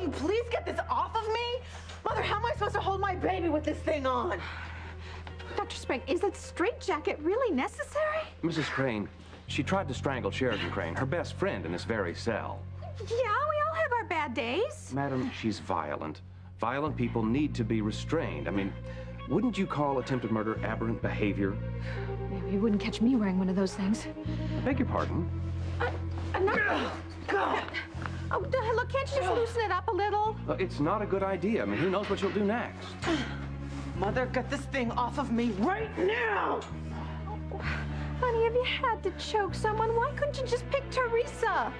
you please get this off of me? Mother, how am I supposed to hold my baby with this thing on? Dr. Sprague, is that straitjacket really necessary? Mrs. Crane, she tried to strangle Sheridan Crane, her best friend in this very cell. Yeah, we all have our bad days. Madam, she's violent. Violent people need to be restrained. I mean, wouldn't you call attempted murder aberrant behavior? You wouldn't catch me wearing one of those things. I beg your pardon? I'm not... God. Oh, look, can't you just loosen it up a little? It's not a good idea. I mean, who knows what you'll do next? Mother, get this thing off of me right now! Honey, if you had to choke someone, why couldn't you just pick Teresa?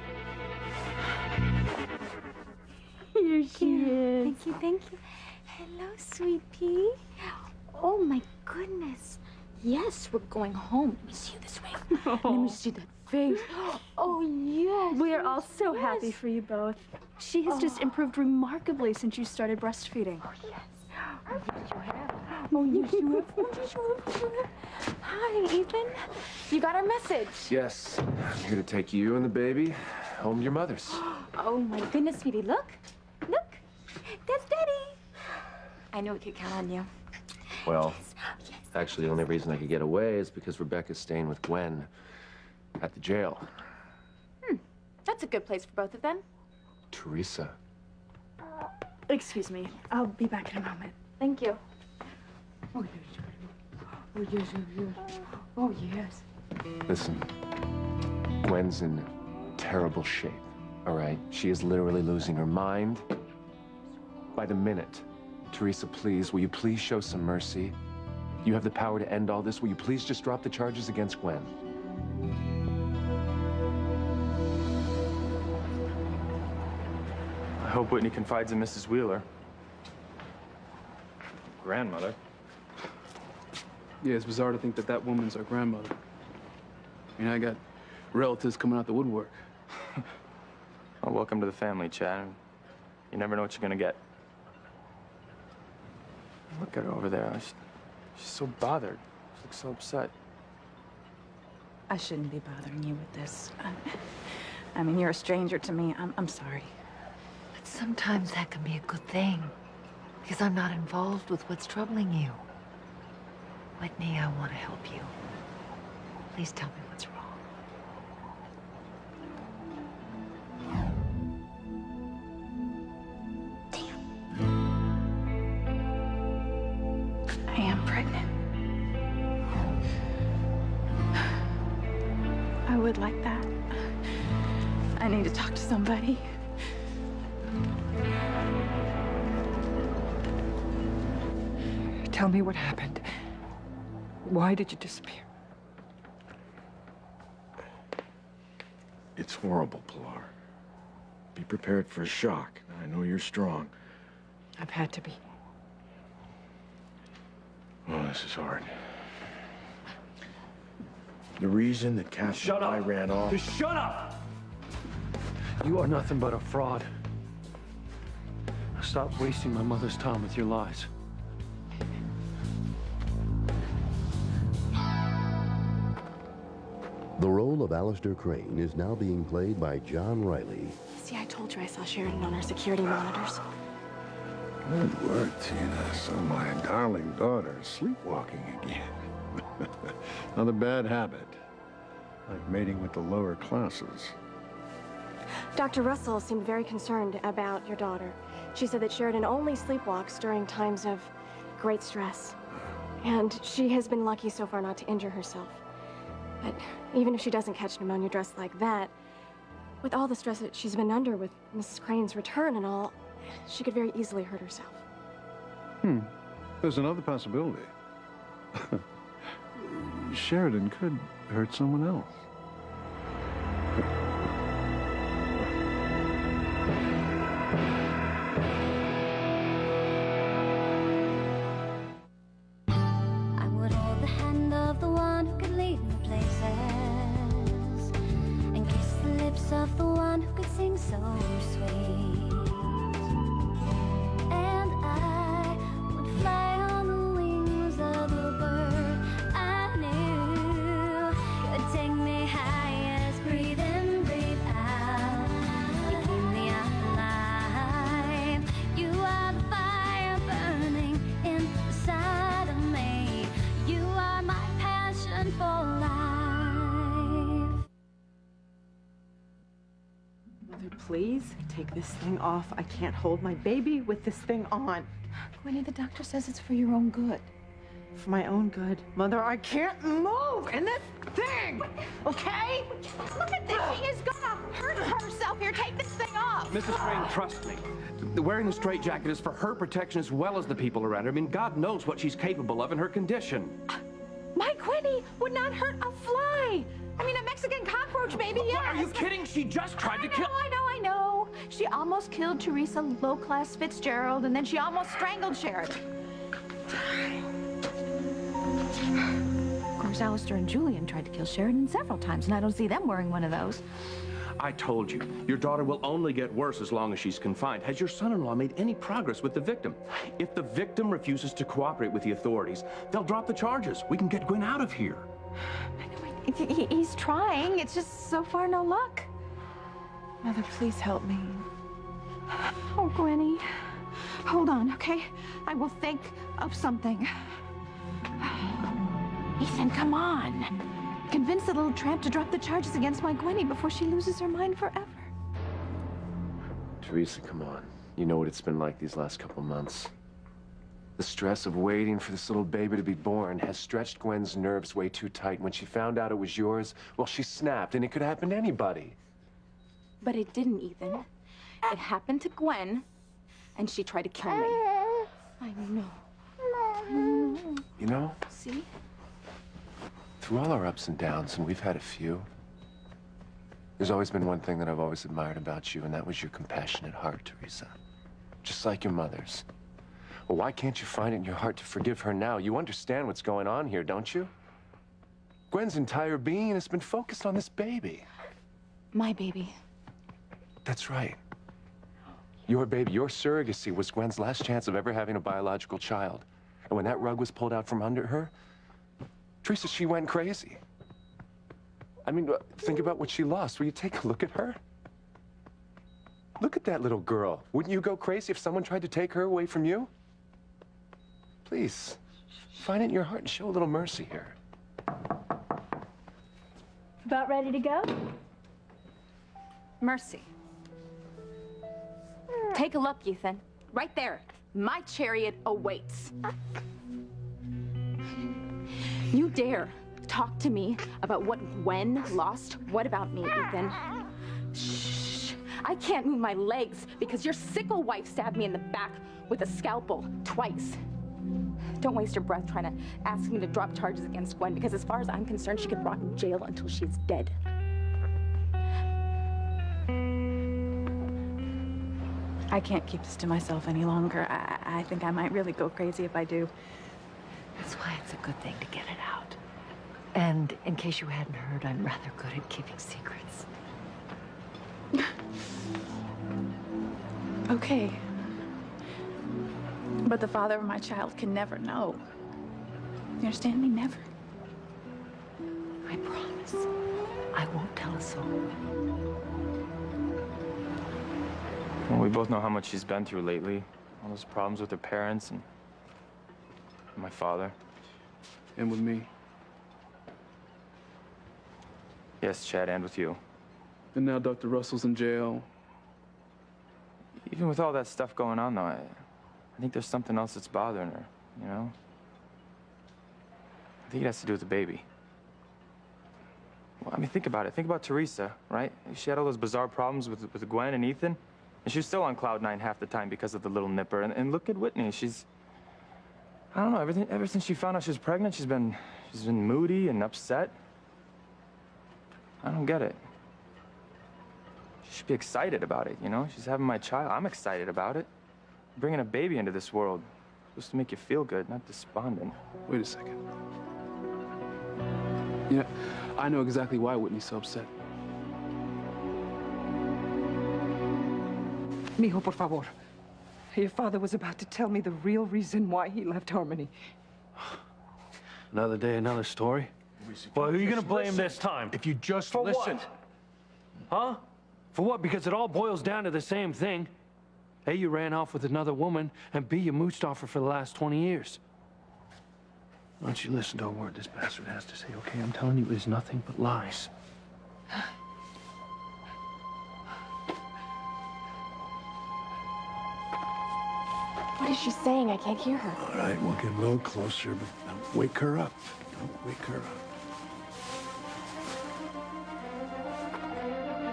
Here she is. Thank you, thank you. Hello, sweet pea. Oh, my goodness. Yes, we're going home. Let me see you this way. Let me see that face. Oh, yes. We are all so happy for you both. She has just improved remarkably since you started breastfeeding. Oh, yes. Oh, yes, you have. Oh, yes, you have. Oh, yes, you have. Hi, Ethan. You got our message. Yes, I'm here to take you and the baby home to your mother's. Oh, my goodness, sweetie. Look. Look. That's Daddy. I know we could count on you. Well, Yes. actually, the only reason I could get away is because Rebecca's staying with Gwen at the jail. That's a good place for both of them. Teresa. Excuse me. I'll be back in a moment. Thank you. Oh, yes. Oh, yes, oh, yes. Oh, yes. Listen, Gwen's in terrible shape, all right? She is literally losing her mind by the minute. Teresa, please, will you please show some mercy? You have the power to end all this. Will you please just drop the charges against Gwen? I hope Whitney confides in Mrs. Wheeler. Grandmother. Yeah, it's bizarre to think that that woman's our grandmother. I mean, I got relatives coming out the woodwork. Well, welcome to the family, Chad. You never know what you're gonna get. Look at her over there. She's so bothered. She looks so upset. I shouldn't be bothering you with this. I mean, you're a stranger to me. I'm sorry. But sometimes that can be a good thing, because I'm not involved with what's troubling you. Whitney, I want to help you. Please tell me what's wrong. I am pregnant. I would like that. I need to talk to somebody. Tell me what happened. Why did you disappear? It's horrible, Pilar. Be prepared for a shock. I know you're strong. I've had to be. Oh, this is hard. The reason that Catherine and I ran off... Just shut up! You are nothing but a fraud. Stop wasting my mother's time with your lies. The role of Alistair Crane is now being played by John Riley. See, I told you I saw Sheridan on our security monitors. Good work, Tina. So my darling daughter is sleepwalking again. Another bad habit. Like mating with the lower classes. Dr. Russell seemed very concerned about your daughter. She said that Sheridan only sleepwalks during times of great stress. And she has been lucky so far not to injure herself. But even if she doesn't catch pneumonia dressed like that, with all the stress that she's been under with Mrs. Crane's return and all, she could very easily hurt herself. There's another possibility. Sheridan could hurt someone else. I would hold the hand of the one who could lead me places, and kiss the lips of the one who could sing so sweet. And I would fly on the wings of a bird I knew could take me please take this thing off. I can't hold my baby with this thing on. Gwenny, the doctor says it's for your own good. For my own good. Mother, I can't move in this thing, okay? Look at this. She is gonna hurt herself here. Take this thing off. Mrs. Crane, trust me. Wearing the straitjacket is for her protection as well as the people around her. I mean, God knows what she's capable of in her condition. My Gwenny would not hurt a fly. I mean, a Mexican cockroach, maybe, yes. Are you kidding? She just tried to kill... I know. She almost killed Teresa Low-Class Fitzgerald, and then she almost strangled Sheridan. Of course, Alistair and Julian tried to kill Sheridan several times, and I don't see them wearing one of those. I told you, your daughter will only get worse as long as she's confined. Has your son-in-law made any progress with the victim? If the victim refuses to cooperate with the authorities, they'll drop the charges. We can get Gwen out of here. He's trying. It's just so far no luck. Mother, please help me. Oh, Gwenny. Hold on, okay? I will think of something. Ethan, come on. Convince the little tramp to drop the charges against my Gwenny before she loses her mind forever. Teresa, come on. You know what it's been like these last couple months. The stress of waiting for this little baby to be born has stretched Gwen's nerves way too tight. When she found out it was yours, well, she snapped, and it could happen to anybody. But it didn't, Ethan. It happened to Gwen, and she tried to kill me. I know. You know, See? through all our ups and downs, and we've had a few, there's always been one thing that I've always admired about you, and that was your compassionate heart, Teresa. Just like your mother's. Well, why can't you find it in your heart to forgive her now? You understand what's going on here, don't you? Gwen's entire being has been focused on this baby. My baby. That's right. Your baby, your surrogacy was Gwen's last chance of ever having a biological child. And when that rug was pulled out from under her, Teresa, she went crazy. I mean, think about what she lost. Will you take a look at her? Look at that little girl. Wouldn't you go crazy if someone tried to take her away from you? Please, find it in your heart and show a little mercy here. About ready to go? Mercy. Take a look, Ethan. Right there. My chariot awaits. You dare talk to me about what Gwen lost? What about me, Ethan? Shh. I can't move my legs because your sickle wife stabbed me in the back with a scalpel twice. Don't waste your breath trying to ask me to drop charges against Gwen, because as far as I'm concerned, she could rot in jail until she's dead. I can't keep this to myself any longer. I think I might really go crazy if I do. That's why it's a good thing to get it out. And in case you hadn't heard, I'm rather good at keeping secrets. Okay. But the father of my child can never know. You understand me? Never. I promise. I won't tell a soul. Well, we both know how much she's been through lately. All those problems with her parents and my father. And with me. Yes, Chad, and with you. And now Dr. Russell's in jail. Even with all that stuff going on, though, I think there's something else that's bothering her, you know? I think it has to do with the baby. Well, I mean, think about it. Think about Teresa, right? She had all those bizarre problems with Gwen and Ethan, and she was still on cloud 9 half the time because of the little nipper. And look at Whitney. She's, I don't know, ever since she found out she was pregnant, she's been moody and upset. I don't get it. She should be excited about it, you know? She's having my child. I'm excited about it. Bringing a baby into this world. It's supposed to make you feel good, not despondent. Wait a second. Yeah, I know exactly why Whitney's so upset. Mijo, por favor. Your father was about to tell me the real reason why he left Harmony. Another day, another story? Well, who are you gonna blame this time? If you just For listen. what? Huh? For what? Because it all boils down to the same thing. A, you ran off with another woman, and B, you mooched off her for the last 20 years. Why don't you listen to a word this bastard has to say, okay? I'm telling you, it is nothing but lies. What is she saying? I can't hear her. All right, we'll get a little closer, but don't wake her up. Don't wake her up.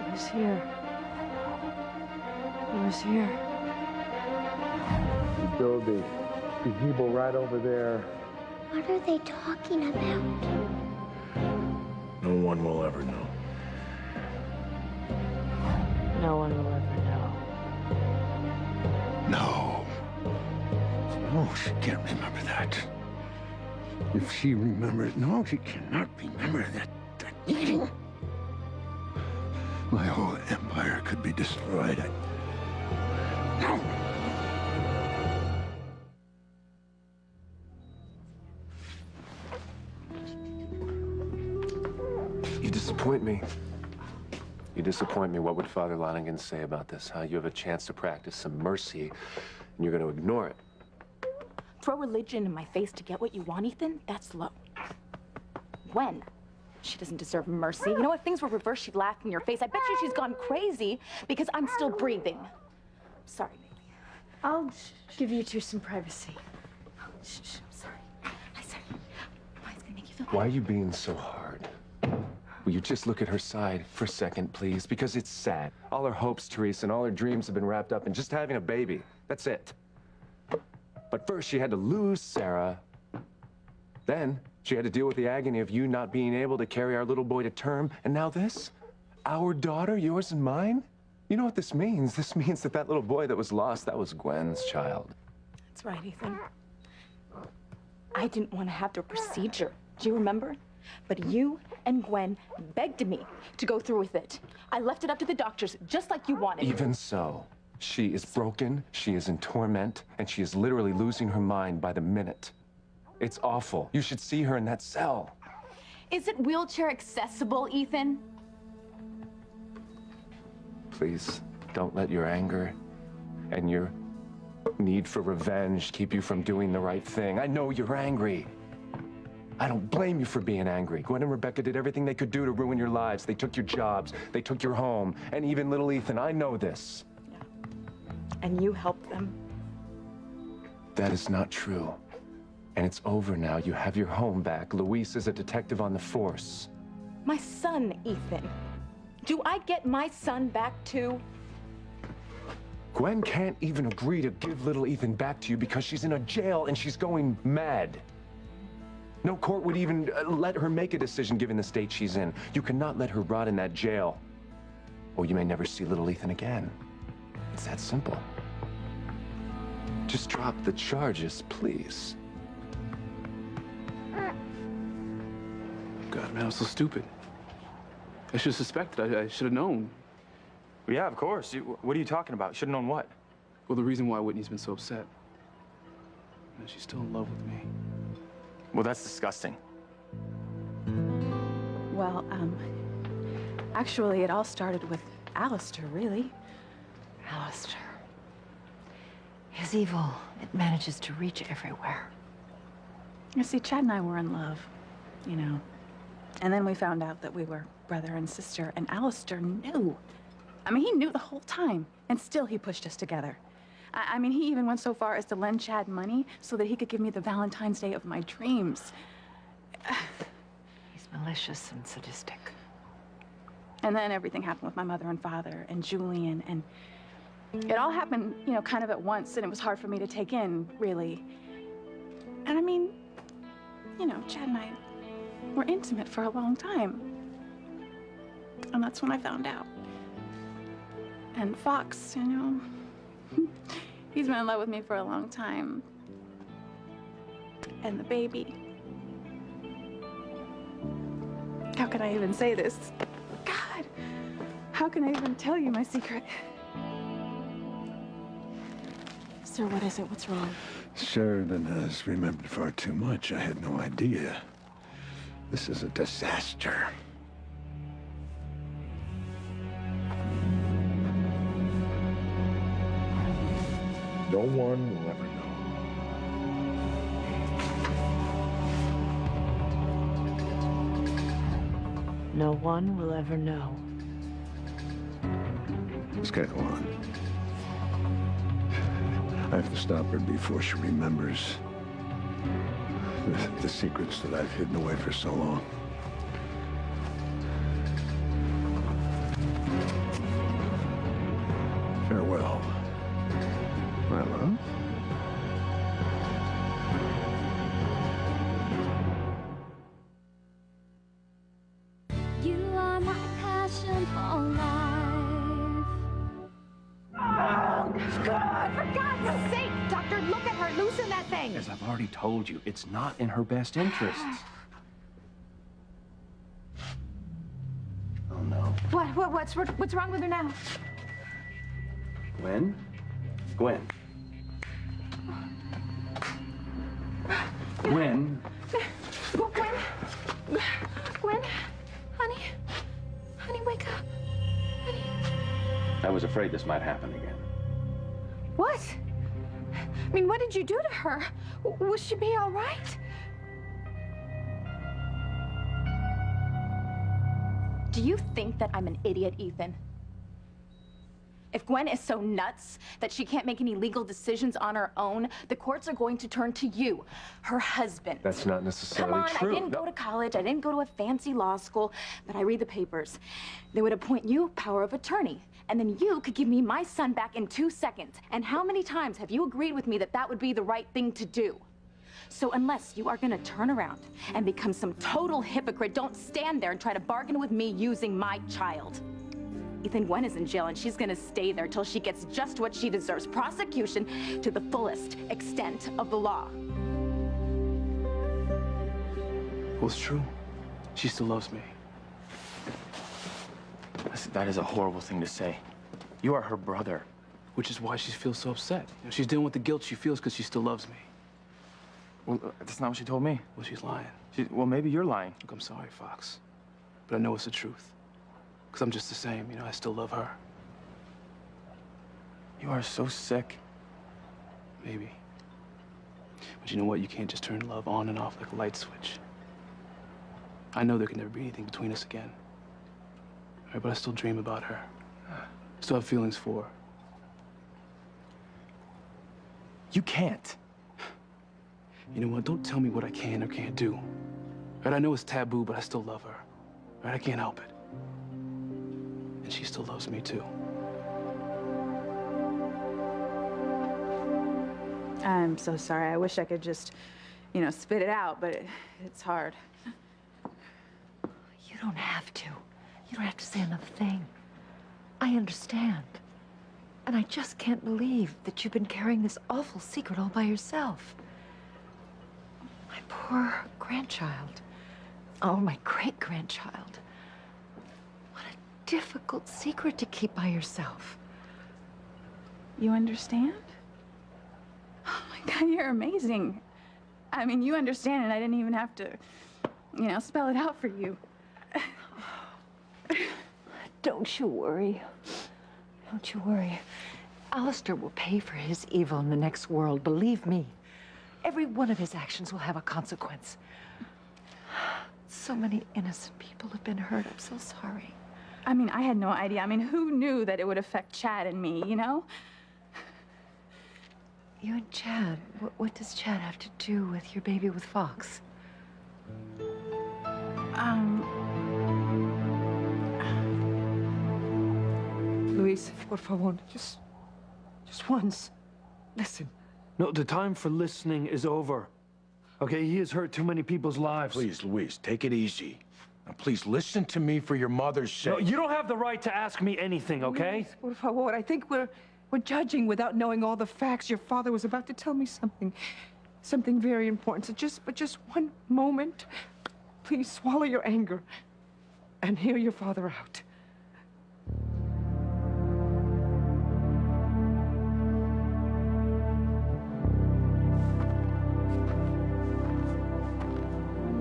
He was here. He was here. You build the gazebo right over there. What are they talking about? No one will ever know. No one will ever know. No. No, she can't remember that. If she remembered, no, she cannot remember that eating. My whole empire could be destroyed. No. You disappoint me. You disappoint me. What would Father Lonigan say about this, huh? You have a chance to practice some mercy, and you're going to ignore it. Throw religion in my face to get what you want, Ethan? That's low. When? She doesn't deserve mercy. You know, if things were reversed, she'd laugh in your face. I bet you she's gone crazy because I'm still breathing. Sorry, baby. I'll give you two some privacy. Shh, I'm sorry. I'm sorry. It's gonna make you feel Why are you being so hard? Will you just look at her side for a second, please? Because it's sad. All her hopes, Teresa, and all her dreams have been wrapped up in just having a baby. That's it. But first, she had to lose Sarah. Then, she had to deal with the agony of you not being able to carry our little boy to term. And now this? Our daughter, yours and mine? You know what this means? This means that little boy that was lost, that was Gwen's child. That's right, Ethan. I didn't want to have the procedure. Do you remember? But you and Gwen begged me to go through with it. I left it up to the doctors, just like you wanted. Even so, she is broken, she is in torment, and she is literally losing her mind by the minute. It's awful. You should see her in that cell. Is it wheelchair accessible, Ethan? Please, don't let your anger and your need for revenge keep you from doing the right thing. I know you're angry. I don't blame you for being angry. Gwen and Rebecca did everything they could do to ruin your lives. They took your jobs, they took your home, and even little Ethan. I know this. Yeah. And you helped them. That is not true. And it's over now. You have your home back. Luis is a detective on the force. My son, Ethan. Do I get my son back too? Gwen can't even agree to give little Ethan back to you because she's in a jail and she's going mad. No court would even let her make a decision given the state she's in. You cannot let her rot in that jail, or you may never see little Ethan again. It's that simple. Just drop the charges, please. God, man, I was so stupid. I should have suspected. I should have known. Well, yeah, of course. What are you talking about? Should have known what? Well, the reason why Whitney's been so upset. Man, she's still in love with me. Well, that's disgusting. Well, actually, it all started with Alistair, really. Alistair. His evil, it manages to reach everywhere. You see, Chad and I were in love, you know. And then we found out that we were brother and sister, and Alistair knew. I mean, he knew the whole time, and still he pushed us together. I mean, he even went so far as to lend Chad money so that he could give me the Valentine's Day of my dreams. He's malicious and sadistic. And then everything happened with my mother and father and Julian, and it all happened, you know, kind of at once, and it was hard for me to take in, really. And I mean, you know, Chad and I were intimate for a long time. And that's when I found out. And Fox, you know, he's been in love with me for a long time. And the baby. How can I even say this? God, how can I even tell you my secret? Sir, what is it? What's wrong? Sheridan has remembered far too much. I had no idea. This is a disaster. No one will ever know. No one will ever know. Let's get on. I have to stop her before she remembers the secrets that I've hidden away for so long. Farewell, my love. You are my passion for life. Oh, God, for God's sake, Doctor, look at her. Loosen that thing. As I've already told you, it's not in her best interests. Oh, no. What's wrong with her now? Gwen? Gwen. Gwen? Gwen, honey, wake up. I was afraid this might happen again. What? I mean, what did you do to her? Will she be all right? Do you think that I'm an idiot, Ethan? If Gwen is so nuts that she can't make any legal decisions on her own, the courts are going to turn to you, her husband. That's not necessarily Come on, true. I didn't go to college, I didn't go to a fancy law school, but I read the papers. They would appoint you power of attorney, and then you could give me my son back in 2 seconds. And how many times have you agreed with me that that would be the right thing to do? So unless you are gonna turn around and become some total hypocrite, don't stand there and try to bargain with me using my child. Ethan, Gwen is in jail and she's gonna stay there till she gets just what she deserves. Prosecution to the fullest extent of the law. Well, it's true. She still loves me. That is a horrible thing to say. You are her brother. Which is why she feels so upset. You know, she's dealing with the guilt she feels because she still loves me. Well, that's not what she told me. Well, she's lying. Well, maybe you're lying. Look, I'm sorry, Fox. But I know it's the truth. Because I'm just the same, you know, I still love her. You are so sick. Maybe. But you know what? You can't just turn love on and off like a light switch. I know there can never be anything between us again. All right, but I still dream about her. Still have feelings for her. You can't. You know what? Don't tell me what I can or can't do. All right, I know it's taboo, but I still love her. All right, I can't help it. And she still loves me, too. I'm so sorry. I wish I could just, you know, spit it out, but it's hard. You don't have to. You don't have to say another thing. I understand. And I just can't believe that you've been carrying this awful secret all by yourself. My poor grandchild. Oh, my great-grandchild. What a difficult secret to keep by yourself. You understand? Oh my God, you're amazing. I mean, you understand and I didn't even have to, you know, spell it out for you. Don't you worry. Don't you worry. Alistair will pay for his evil in the next world, believe me. Every one of his actions will have a consequence. So many innocent people have been hurt. I'm so sorry. I mean, I had no idea. I mean, who knew that it would affect Chad and me, you know? You and Chad, what does Chad have to do with your baby with Fox? Luis, por favor, just once. Listen. No, the time for listening is over. Okay, he has hurt too many people's lives. Please, Luis, take it easy. Now, please, listen to me for your mother's sake. No, you don't have the right to ask me anything, okay? Luis, por favor, I think we're judging without knowing all the facts. Your father was about to tell me something very important. So just one moment. Please swallow your anger and hear your father out.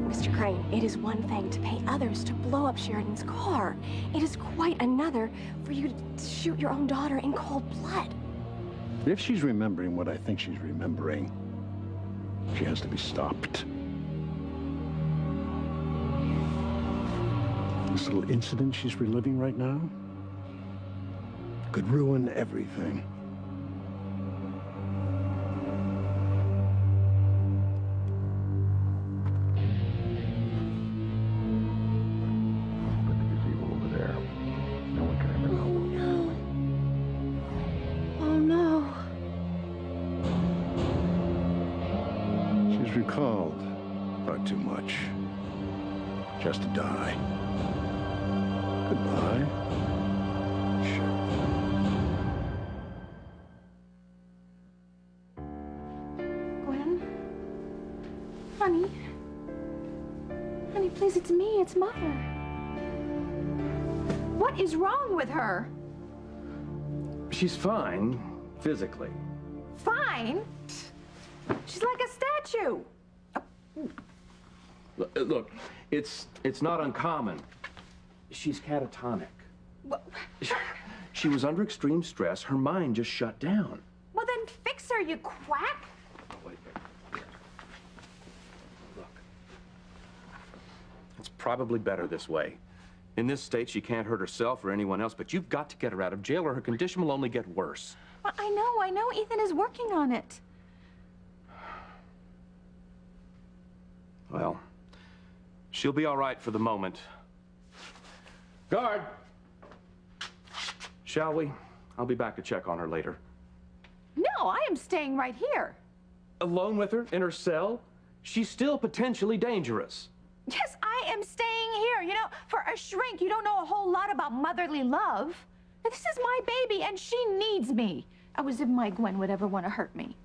Mr. Crane, it is one thing to pay others to blow up Sheridan's car. It is quite another for you to shoot your own daughter in cold blood. If she's remembering what I think she's remembering, she has to be stopped. This little incident she's reliving right now could ruin everything. called. Thought too much. Just to die. Goodbye. Gwen? Honey? Honey, please, it's me. It's Mother. What is wrong with her? She's fine, physically. Fine? She's like a statue. Look, it's not uncommon. She's catatonic. She was under extreme stress. Her mind just shut down. Well, then fix her, you quack. It's probably better this way. In this state, she can't hurt herself or anyone else, but you've got to get her out of jail or her condition will only get worse. Well, I know. Ethan is working on it. Well, she'll be all right for the moment. Guard! Shall we? I'll be back to check on her later. No, I am staying right here. Alone with her in her cell? She's still potentially dangerous. Yes, I am staying here. You know, for a shrink, you don't know a whole lot about motherly love. This is my baby, and she needs me. I was if my Gwen would ever want to hurt me.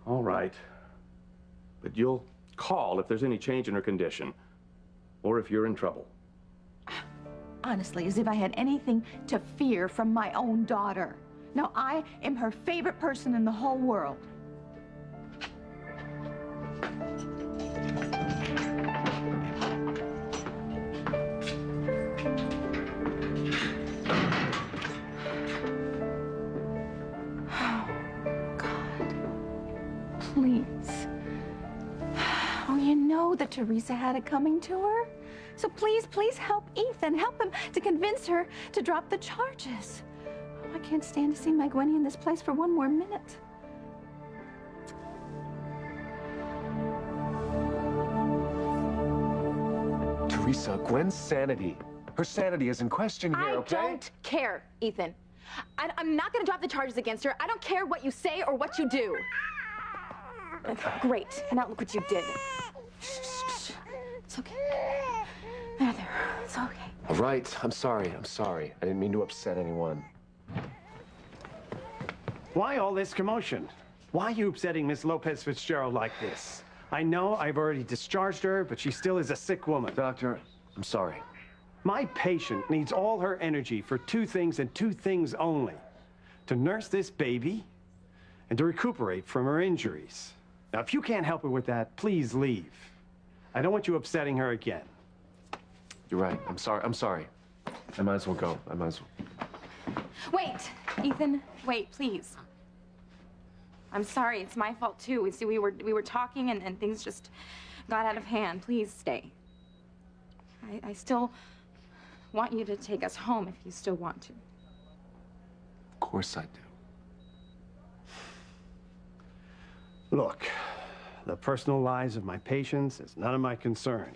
All right. But you'll call if there's any change in her condition, or if you're in trouble. Honestly, as if I had anything to fear from my own daughter. Now, I am her favorite person in the whole world. Please. Oh, you know that Teresa had it coming to her. So please, please help Ethan. Help him to convince her to drop the charges. Oh, I can't stand to see my Gwenny in this place for one more minute. Teresa, Gwen's sanity. Her sanity is in question here, okay? I don't care, Ethan. I'm not gonna drop the charges against her. I don't care what you say or what you do. Great. Now look what you did. Shh. It's okay. There. It's okay. All right, I'm sorry. I didn't mean to upset anyone. Why all this commotion? Why are you upsetting Miss Lopez Fitzgerald like this? I know I've already discharged her, but she still is a sick woman. Doctor, I'm sorry. My patient needs all her energy for two things and two things only. To nurse this baby and to recuperate from her injuries. Now, if you can't help her with that, please leave. I don't want you upsetting her again. You're right. I'm sorry. I might as well go. Wait, Ethan. Wait, please. I'm sorry. It's my fault too. See, we were talking and things just got out of hand. Please stay. I still want you to take us home if you still want to. Of course I do. Look, the personal lives of my patients is none of my concern.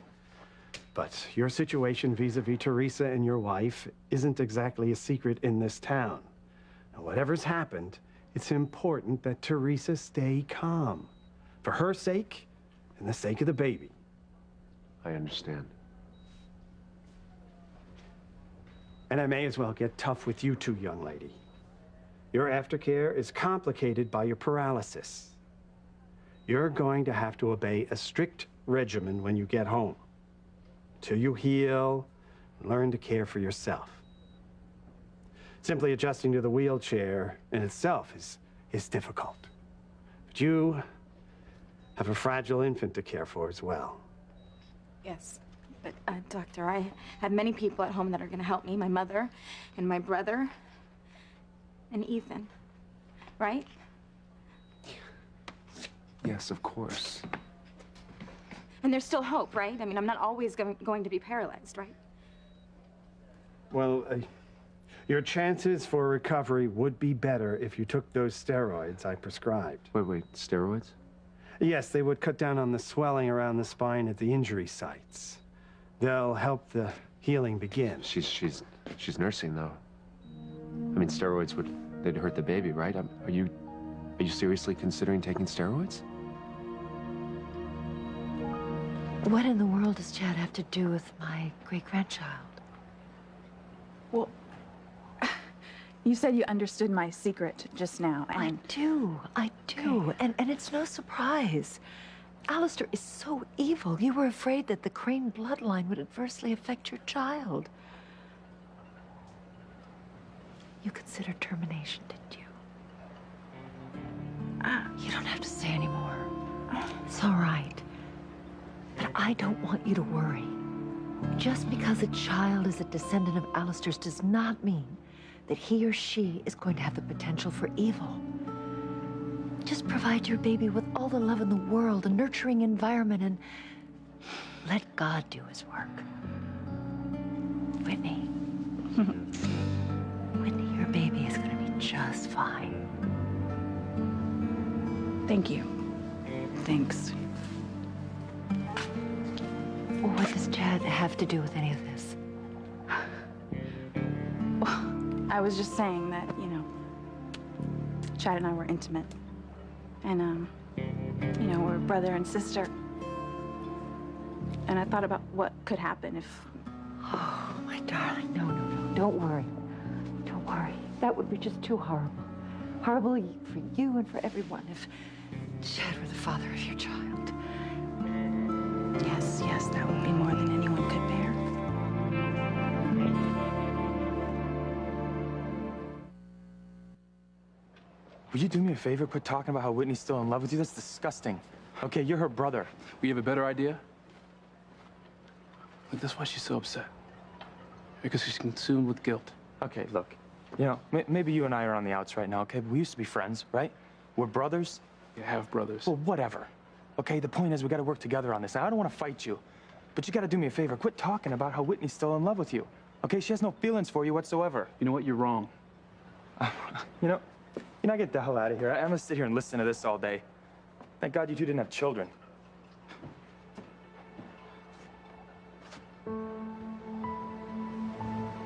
But your situation vis-a-vis Teresa and your wife isn't exactly a secret in this town. Now, whatever's happened, it's important that Teresa stay calm. For her sake and the sake of the baby. I understand. And I may as well get tough with you two, young lady. Your aftercare is complicated by your paralysis. You're going to have to obey a strict regimen when you get home. Till you heal, learn to care for yourself. Simply adjusting to the wheelchair in itself is difficult. But you have a fragile infant to care for as well. Yes, but doctor, I have many people at home that are going to help me. My mother and my brother and Ethan, right? Yes, of course. And there's still hope, right? I mean, I'm not always going to be paralyzed, right? Well, your chances for recovery would be better if you took those steroids I prescribed. Wait, steroids? Yes, they would cut down on the swelling around the spine at the injury sites. They'll help the healing begin. She's nursing, though. I mean, steroids they'd hurt the baby, right? Are you seriously considering taking steroids? What in the world does Chad have to do with my great-grandchild? Well, you said you understood my secret just now, and... I do. Okay. And it's no surprise. Alistair is so evil. You were afraid that the Crane bloodline would adversely affect your child. You considered termination, didn't you? You don't have to say anymore. It's all right. But I don't want you to worry. Just because a child is a descendant of Alistair's does not mean that he or she is going to have the potential for evil. Just provide your baby with all the love in the world, a nurturing environment, and let God do his work. Whitney. Whitney, your baby is going to be just fine. Thank you. Thanks. Well, what does Chad have to do with any of this? Well, I was just saying that, you know, Chad and I were intimate. And, you know, we're brother and sister. And I thought about what could happen if... Oh, my darling, no. Don't worry. Don't worry. That would be just too horrible. Horrible for you and for everyone if Chad were the father of your child. Yes, that would be more than anyone could bear. Will you do me a favor? Quit talking about how Whitney's still in love with you. That's disgusting. Okay, you're her brother. We have a better idea? Look, that's why she's so upset. Because she's consumed with guilt. Okay, look. You know, maybe you and I are on the outs right now, okay? But we used to be friends, right? We're brothers. You have brothers. Well, whatever. Okay, the point is we gotta work together on this. Now, I don't want to fight you, but you gotta do me a favor. Quit talking about how Whitney's still in love with you. Okay, she has no feelings for you whatsoever. You know what? You're wrong. You know, get the hell out of here. I'm gonna sit here and listen to this all day. Thank God you two didn't have children.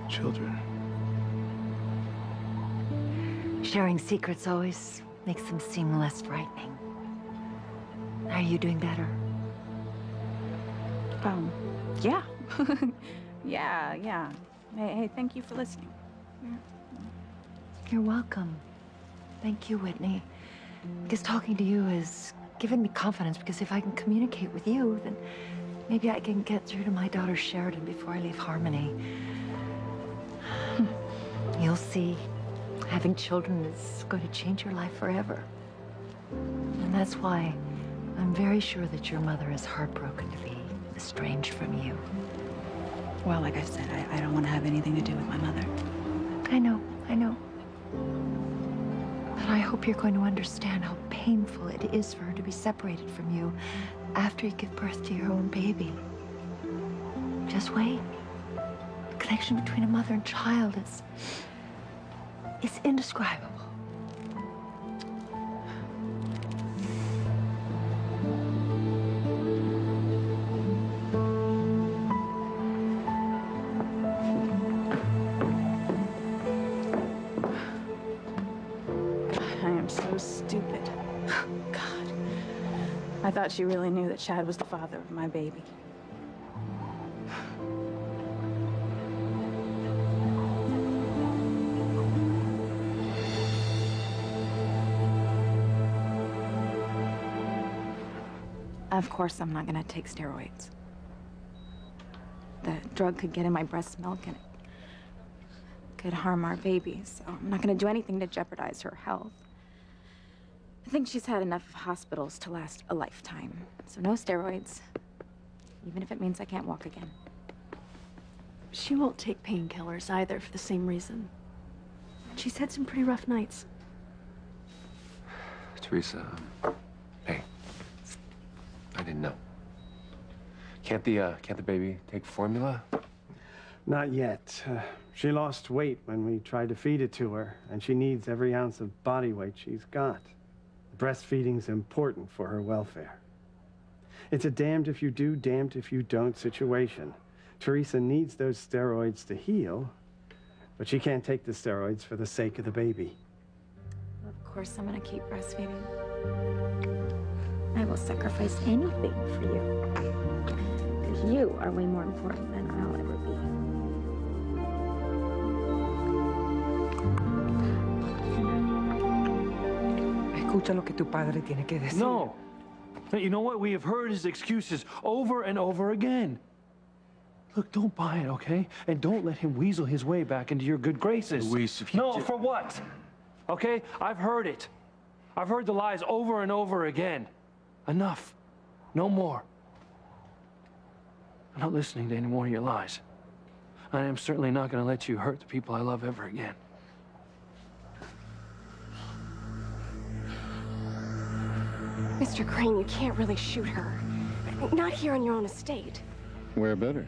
Children. Sharing secrets always makes them seem less frightening. Are you doing better? Yeah. yeah. Hey, thank you for listening. You're welcome. Thank you, Whitney. Because talking to you has given me confidence, because if I can communicate with you, then maybe I can get through to my daughter Sheridan before I leave Harmony. You'll see. Having children is going to change your life forever. And that's why I'm very sure that your mother is heartbroken to be estranged from you. Well, like I said, I don't want to have anything to do with my mother. I know. But I hope you're going to understand how painful it is for her to be separated from you after you give birth to your own baby. Just wait. The connection between a mother and child is indescribable. I am so stupid. God. I thought she really knew that Chad was the father of my baby. Of course, I'm not gonna take steroids. The drug could get in my breast milk and it could harm our baby, so I'm not gonna do anything to jeopardize her health. I think she's had enough hospitals to last a lifetime, so no steroids, even if it means I can't walk again. She won't take painkillers either for the same reason. She's had some pretty rough nights. Teresa, hey. I didn't know. Can't the baby take formula? Not yet. She lost weight when we tried to feed it to her, and she needs every ounce of body weight she's got. Breastfeeding's important for her welfare. It's a damned if you do, damned if you don't situation. Teresa needs those steroids to heal, but she can't take the steroids for the sake of the baby. Of course, I'm gonna keep breastfeeding. I will sacrifice anything for you. Because you are way more important than I'll ever be. Escucha lo que tu padre tiene que decir. No. You know what? We have heard his excuses over and over again. Look, don't buy it, okay? And don't let him weasel his way back into your good graces. Luis, if you No, for what? Okay? I've heard it. I've heard the lies over and over again. Enough. No more. I'm not listening to any more of your lies. I am certainly not going to let you hurt the people I love ever again. Mr. Crane, you can't really shoot her. Not here on your own estate. Where better?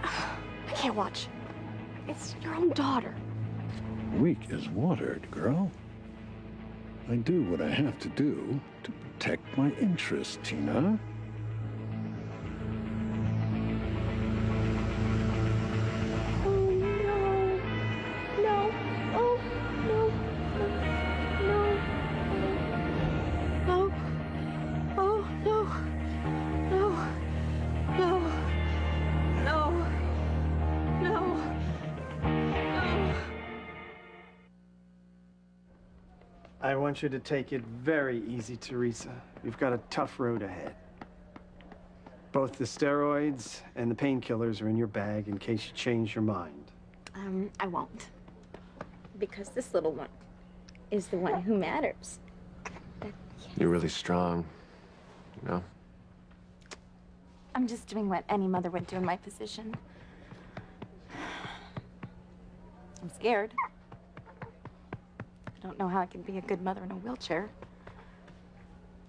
I can't watch. It's your own daughter. Weak as watered, girl. I do what I have to do to protect my interests, Tina. I want you to take it very easy, Teresa. You've got a tough road ahead. Both the steroids and the painkillers are in your bag in case you change your mind. I won't. Because this little one is the one who matters. You're really strong, you know? I'm just doing what any mother would do in my position. I'm scared. I don't know how I can be a good mother in a wheelchair.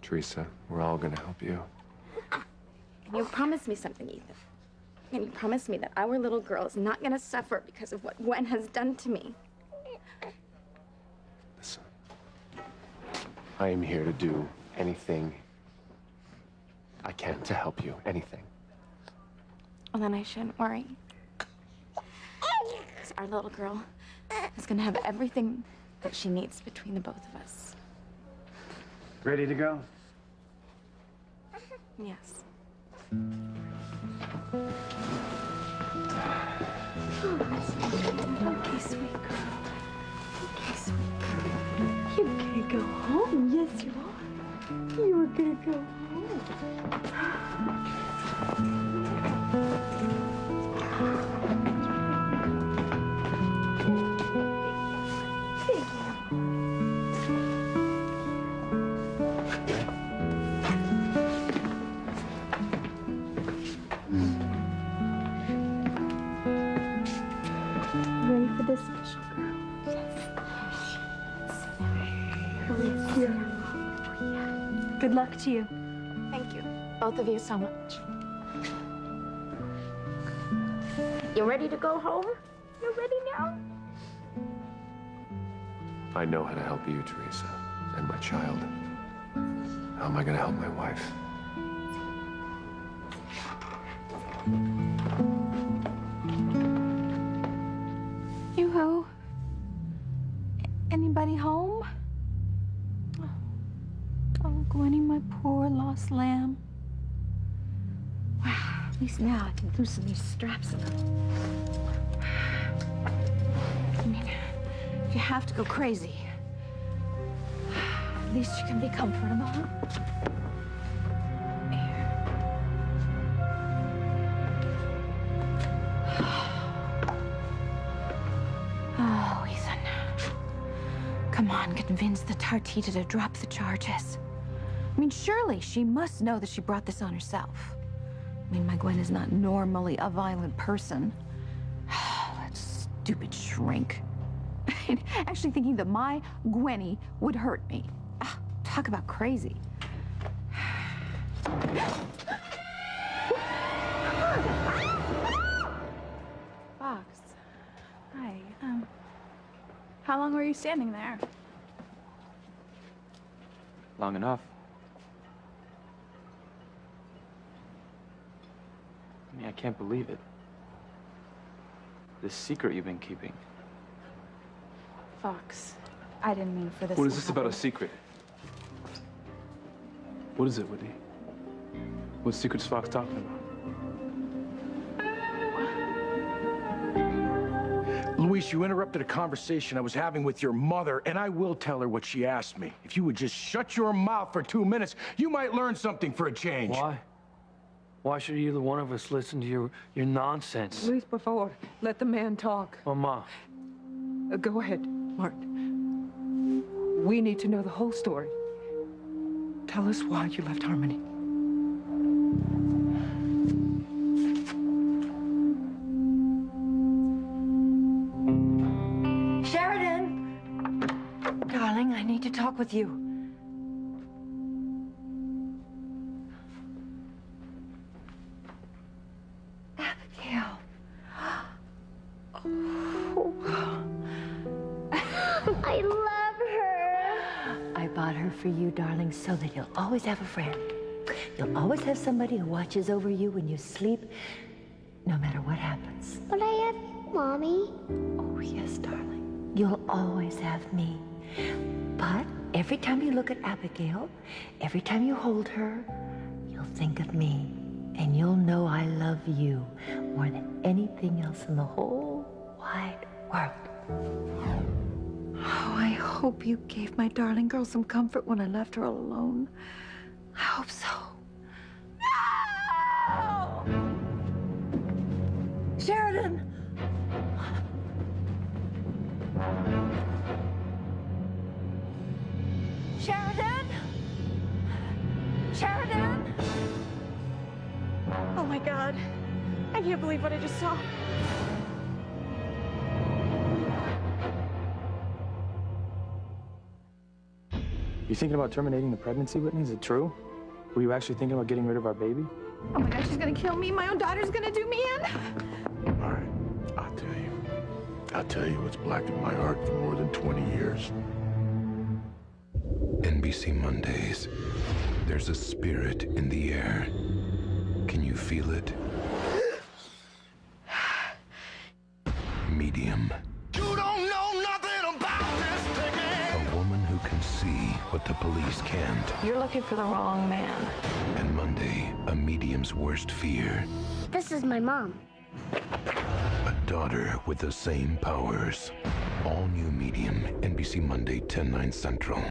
Teresa, we're all gonna help you. Can you promise me something, Ethan? Can you promise me that our little girl is not gonna suffer because of what Gwen has done to me? Listen, I am here to do anything I can to help you. Anything. Well, then I shouldn't worry. Because our little girl is gonna have everything that she needs between the both of us. Ready to go? Yes. Okay, sweet girl. Okay, sweet girl. You're gonna go home. Yes, you are. You are gonna go ready for this special girl? Yes. Good luck to you. Thank you, both of you, so much. You ready to go home? You ready now? I know how to help you, Teresa, and my child. How am I gonna help my wife? Yoo-hoo. Anybody home? Oh, Gwenny, my poor lost lamb. Wow, at least now I can loosen these straps enough. I mean, if you have to go crazy, at least you can be comfortable, huh? Oh, Ethan. Come on, convince the Tartita to drop the charges. I mean, surely she must know that she brought this on herself. I mean, my Gwen is not normally a violent person. That stupid shrink. Actually thinking that my Gwenny would hurt me. Talk about crazy. Fox. Hi. How long were you standing there? Long enough. I mean, I can't believe it. This secret you've been keeping. Fox, I didn't mean for this What to is this about a happen. secret? What is it, Whitney? What secret's Fox talking about? Luis, you interrupted a conversation I was having with your mother, and I will tell her what she asked me. If you would just shut your mouth for 2 minutes, you might learn something for a change. Why? Why should either one of us listen to your nonsense? Luis, por favor, let the man talk. Mama. Go ahead, Martin. We need to know the whole story. Tell us why you left Harmony. Sheridan! Darling, I need to talk with you. Abigail. I love her. I bought her for you, darling, so that you'll always have a friend. You'll always have somebody who watches over you when you sleep, no matter what happens. But I have Mommy. Oh, yes, darling. You'll always have me. But every time you look at Abigail, every time you hold her, you'll think of me. And you'll know I love you more than anything else in the whole wide world. Oh, I hope you gave my darling girl some comfort when I left her alone. I hope so. No! Sheridan! Sheridan? Sheridan? Oh my God. I can't believe what I just saw. You thinking about terminating the pregnancy, Whitney? Is it true? Were you actually thinking about getting rid of our baby? Oh my God, she's gonna kill me. My own daughter's gonna do me in. All right, I'll tell you what's blackened my heart for more than 20 years. NBC Mondays. There's a spirit in the air. Can you feel it? Medium. You don't know nothing about this ticket. A woman who can see what the police can't. You're looking for the wrong man. And Monday, a medium's worst fear. This is my mom. A daughter with the same powers. All new Medium, NBC Monday, 10/9 Central.